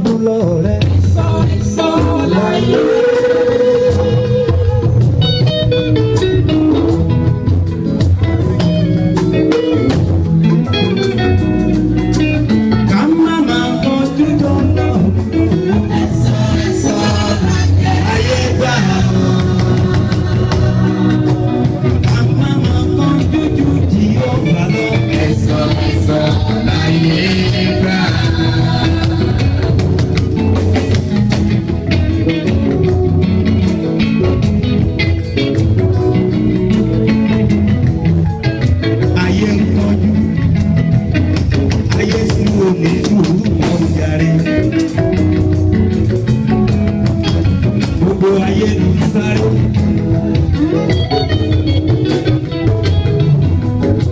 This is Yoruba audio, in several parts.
ọdún lọ́rẹ́. Sọ láyé.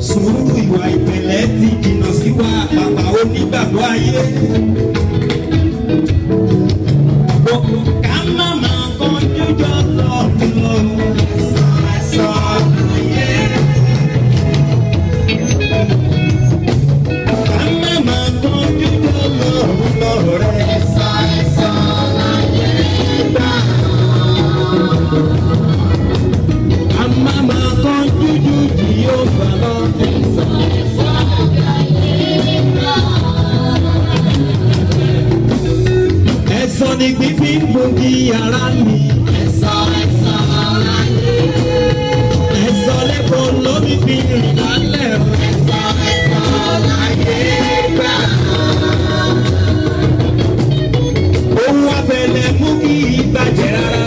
Sùúrù ìwà ìpẹ̀lẹ́ ti jìnnà sí wa bàbá onígbàgbọ́ ayé. Ká má máa kánjú jọ lọ́rùn sọ ayé. Ká má máa kánjú jọ lọ́rùn rẹ̀ sọ ayé gbà. Ká má máa kánjú jù Jèhófà lọ. Ẹ̀san ni gbígbí gbòógì ara mi. Ẹ̀san lẹ́kọ̀ọ́ lómi fi rìn lálẹ́ o. Ohun abẹ̀lẹ̀ mú kí ìbàjẹ́ rárá.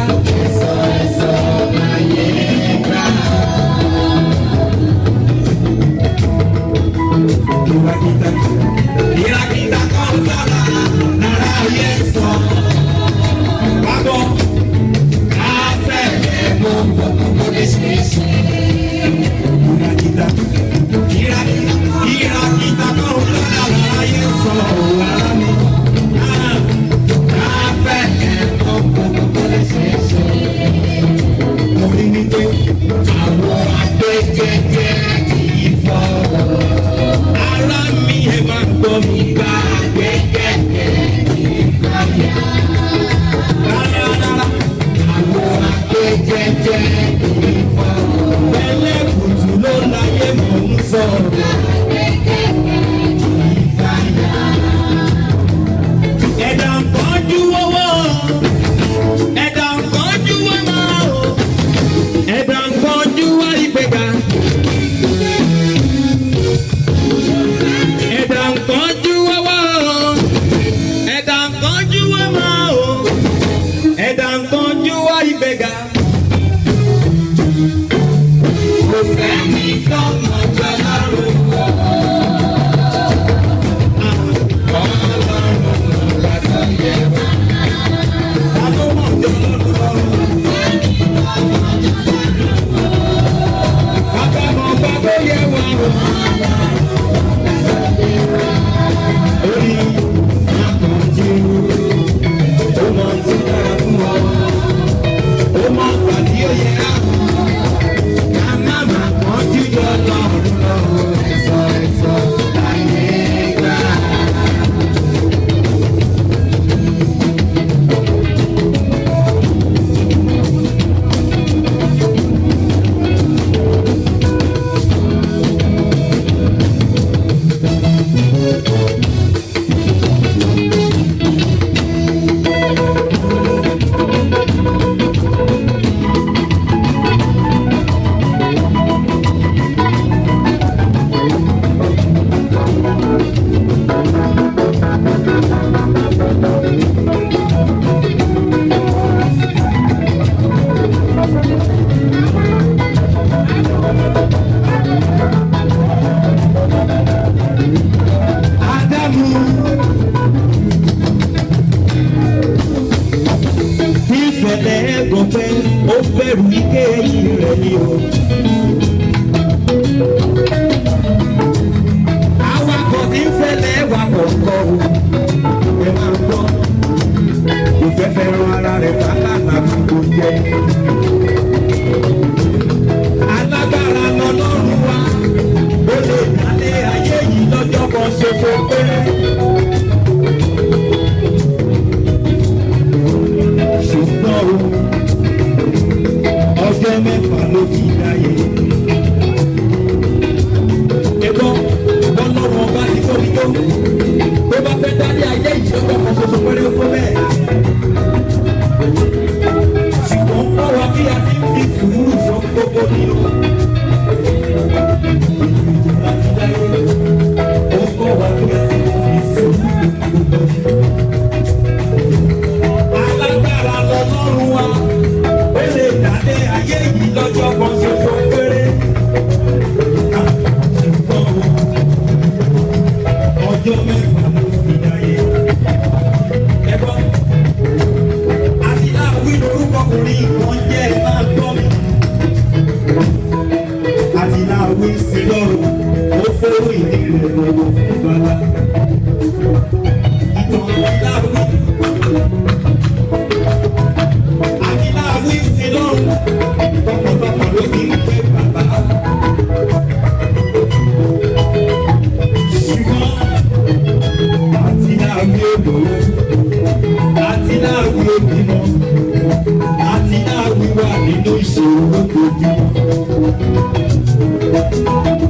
Ìràkìtà kan lára ayé sọ. Bábọ̀ afẹ́fẹ́ mọ gbogbo oríṣiríṣi. Ìràkìtà kan lára ayé sọ. Ara mi afẹ́fẹ́ mọ gbogbo oríṣiríṣi. Mo rí ní pé àwọn agbẹ́jẹ́jẹ́ kì í fọ́. Ara mi ẹ máa gbọ́ mi gbà gbẹ́gbẹ́gbẹ́ ìfàyà. Rárá, àwọn agbẹ́jẹ́jẹ́ ìfọ̀. Bẹ́lẹ̀ kùtù ló láyé mò ń sọ̀rọ̀. Ìfàyà. Ẹ̀dá ń kánjú owó. Ẹ̀dá ń kánjú ọmọ o. Ẹ̀dá ń kánjú wá ìgbéga.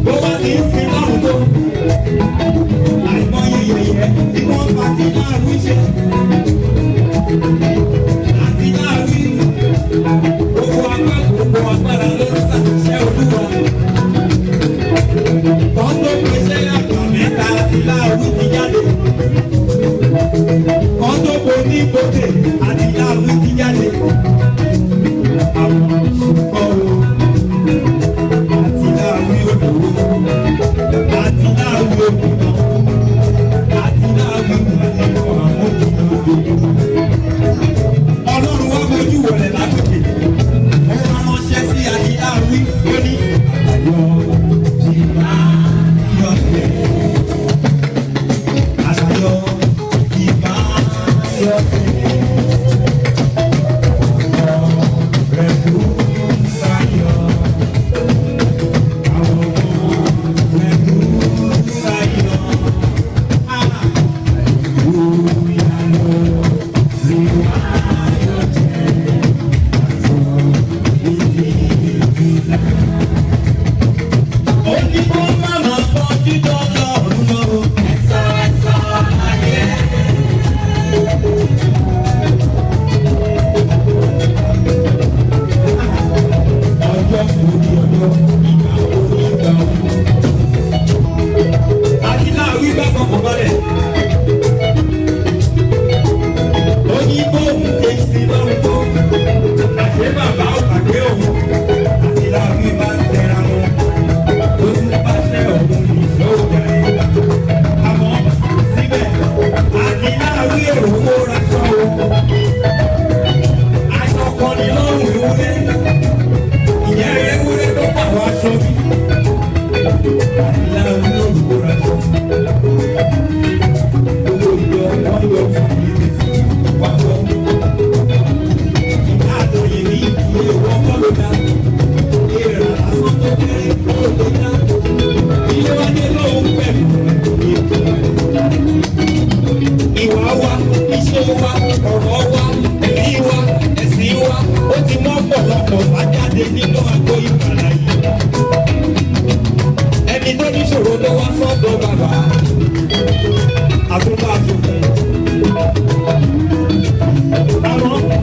bó bá ti ń sin lọ́rùn tó àìmọye yẹ̀yẹ́ tí wọ́n bá ti láàrú iṣẹ́ àti láàrú gbogbo agbára ló ń ṣàṣìṣẹ́ olúwa wọ́n tó pèsè àgbà mẹ́ta àti láàrú ti jáde wọ́n tó bo ní bòdè àti láàrú ti jáde àwọn ṣùkọ́ o àti láàrú òdòdó àti láàrú òdòdó àti láàrú ìgbàlejò àwọn òdòdó ọlọ́run wá mójú wọlé lágbègbè ó máa ránṣẹ́ sí àti láàrú ó ní àyọ̀ ti máa yọ̀ tẹ̀ àyọ̀ ti máa yọ̀ tẹ̀.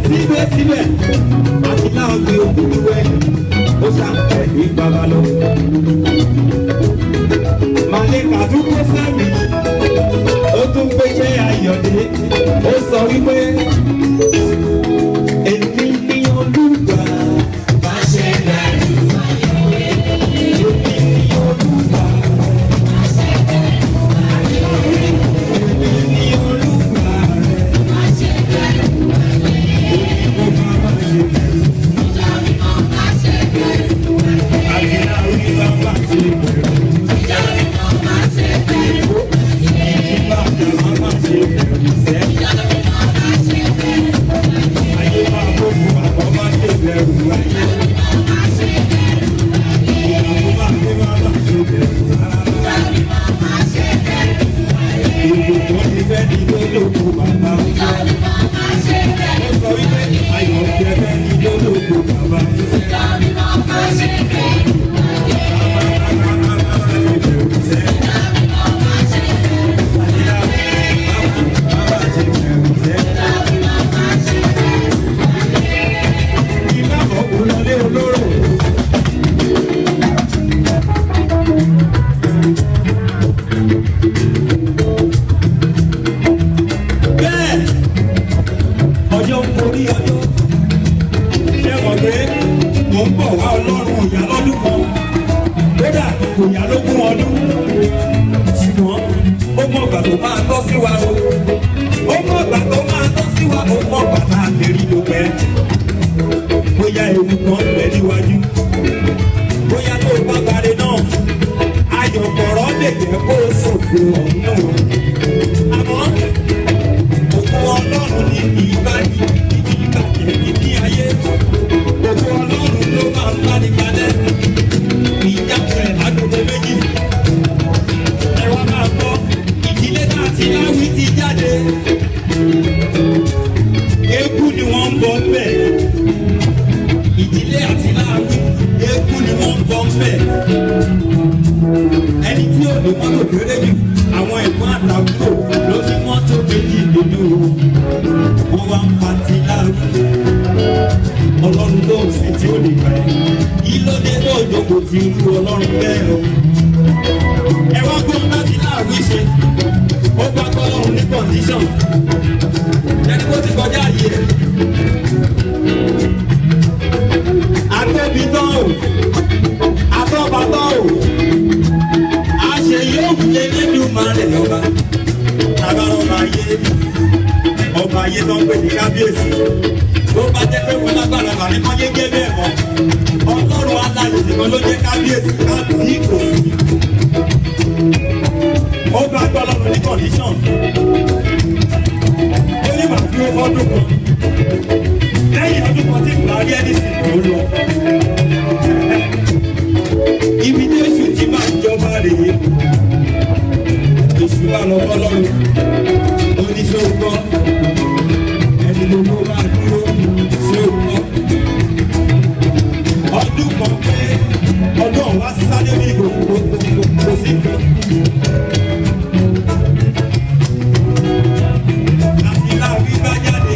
Síbẹ̀síbẹ̀ àti láwọn gbé òkúrú ẹ̀yìn ó ṣàǹtẹ̀ ní babalọ. Màlẹ́kà dúró sẹ́mi ó tún gbéṣẹ́ ayọ̀dé ó sọ wípé èmi ni olúwa má ṣe dàrú ayọ̀ èmi ni olúwa má ṣe dàrú ayọ̀ èmi ni olúwa má ṣe dàrú ayọ̀. bẹ̀. Ẹni tí ò ní mọ́tò kéré jù àwọn ẹ̀gbọ́n àtàkùrò ló ní mọ́tò méjì nínú wọn wá ń patí láàrú. Ọlọ́run ló ń sìn tí ó lè gbà ẹ́. Kí ló dé tó ìjókòó ti rú Ọlọ́run bẹ́ẹ̀ o? Ẹ wá gbọ́n láti láàrú ṣe. Ó gbà gbọ́ Ọlọ́run ní kọ̀ǹdíṣọ̀n. Ẹni bó ti kọjá àyè ẹ̀. Àtẹ́bí tán o, àtọ́ba tán o, àṣẹ yóò wúlé nínú màrẹ̀ lọ́ba. Agbára ọba ayé tó ń pè ní kábíyèsí. Bó bá jẹ́ pé wọ́n lágbára àrí kan yé gé bẹ́ẹ̀ mọ́. Ọlọ́run aláyè nìkan ló jẹ́ kábíyèsí káàkiri kò sí. Ó bá gbọ́ Ọlọ́run ní kọ̀ndíṣọ̀n. Ó ní màá dúró fọ́dún kan. Lẹ́yìn ọdún kan tí ìparí ẹni sì kò lọ. Ibi tí Èṣù ti máa ń jọba rèé. Èṣù bá lọ bọ́ lọ́rùn. Oníṣòwò ẹni gbogbo máa dúró sí òkú. Ọdún kan pé ọdún ọ̀wá sáré ní gbogbo sí kan. Àti láàwí bá jáde.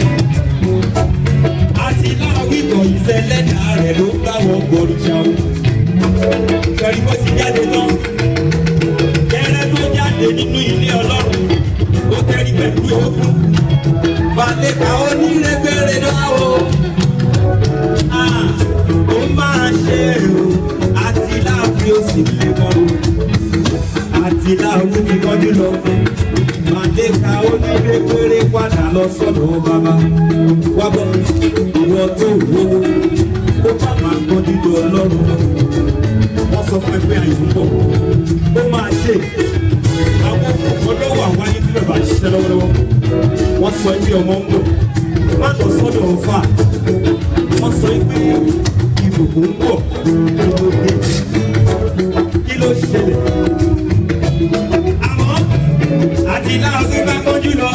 Àti láàwí kọ̀ ìṣẹ̀lẹ̀ náà rẹ̀ ló bá wọn gbọ́dọ̀ ṣàwọn. Kẹ̀rí bó ti jáde tán. Kẹ̀rẹ́ tó jáde nínú ilé Ọlọ́run. Ó tẹ́rí pẹ̀lú ogun. Bàlẹ́kà onírẹ́gbẹ̀rẹ̀ náà o. Ó máa ṣe èrò àti láàbí ó sì lè mọ́. Àti láàbí ti kọjú lọ. Bàlẹ́kà onírẹ́gbẹ̀rẹ̀ padà lọ sọ́dọ̀ bàbá. Wábọ̀ ìwọ tó wówó. Ó bá máa gbọ́ dídọ̀ Ọlọ́run. Wọ́n sọ fún ẹgbẹ́ àìsàn bọ̀. Ó máa ṣe àwọn ọlọ́wọ́ àwọn ayé tí bàbá ṣiṣẹ́ lọ́wọ́lọ́wọ́. Wọ́n sọ pé ọmọ ń bọ̀. Má lọ sọ́dọ̀ ọ̀fà. Wọ́n sọ pé ìbùkún ń bọ̀. Kí ló ṣẹlẹ̀? Àmọ́ àti láàbí bá kọjú lọ.